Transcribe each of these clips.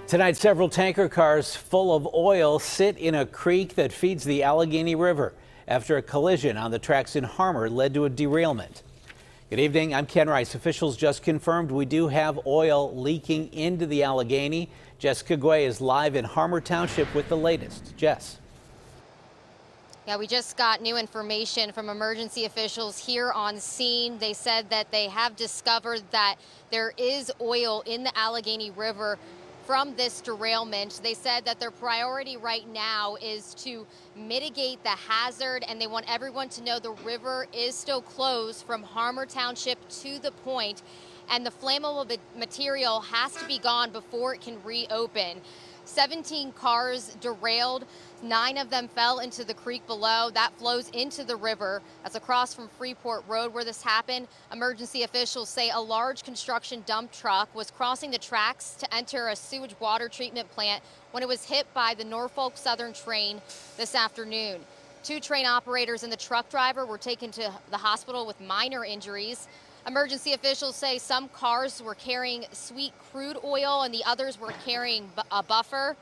Tonight, several tanker cars full of oil sit in a creek that feeds the Allegheny River after a collision on the tracks in Harmar led to a derailment. Good evening, I'm Ken Rice. Officials just confirmed we do have oil leaking into the Allegheny. Jessica Guay is live in Harmar Township with the latest. Jess. Yeah, we just got new information from emergency officials here on scene. They said that they have discovered that there is oil in the Allegheny River from this derailment. They said that their priority right now is to mitigate the hazard, and they want everyone to know the river is still closed from Harmar Township to the point, and the flammable material has to be gone before it can reopen. 17 cars derailed. 9 of them fell into the creek below. That flows into the river. That's across from Freeport Road where this happened. Emergency officials say a large construction dump truck was crossing the tracks to enter a sewage water treatment plant when it was hit by the Norfolk Southern train this afternoon. 2 train operators and the truck driver were taken to the hospital with minor injuries. Emergency officials say some cars were carrying sweet crude oil and the others were carrying a buffer.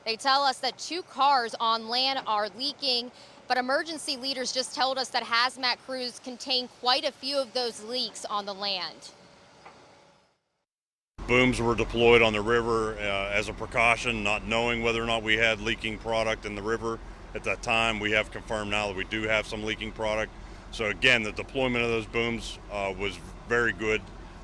They tell us that 2 cars on land are leaking, but emergency leaders just told us that hazmat crews contain quite a few of those leaks on the land. Booms were deployed on the river as a precaution, not knowing whether or not we had leaking product in the river at that time. We have confirmed now that we do have some leaking product. So again, the deployment of those booms was very good.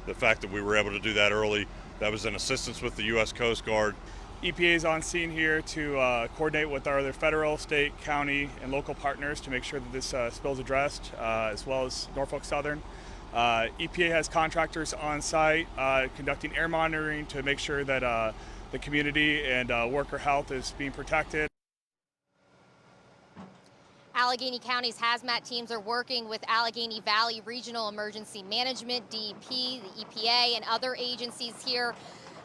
The fact that we were able to do that early, that was in assistance with the U.S. Coast Guard. EPA is on scene here to coordinate with our other federal, state, county, and local partners to make sure that this spill is addressed, as well as Norfolk Southern. EPA has contractors on site conducting air monitoring to make sure that the community and worker health is being protected. Allegheny County's hazmat teams are working with Allegheny Valley Regional Emergency Management, DEP, the EPA, and other agencies here.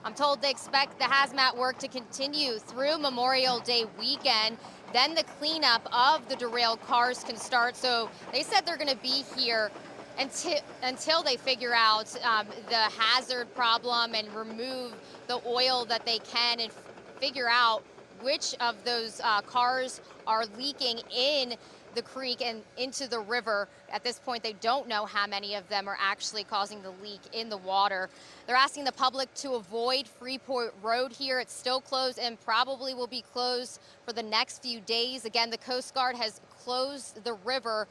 I'm told they expect the hazmat work to continue through Memorial Day weekend. Then the cleanup of the derailed cars can start. So they said they're going to be here until they figure out the hazard problem and remove the oil that they can and figure out which of those cars are leaking in the creek and into the river. At this point, they don't know how many of them are actually causing the leak in the water. They're asking the public to avoid Freeport Road here. It's still closed and probably will be closed for the next few days. Again, the Coast Guard has closed the river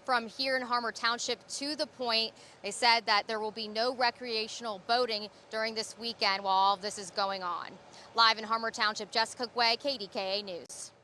from here in Harmar Township to the point. They said that there will be no recreational boating during this weekend while all of this is going on. Live in Harmar Township, Jessica Guay, KDKA News.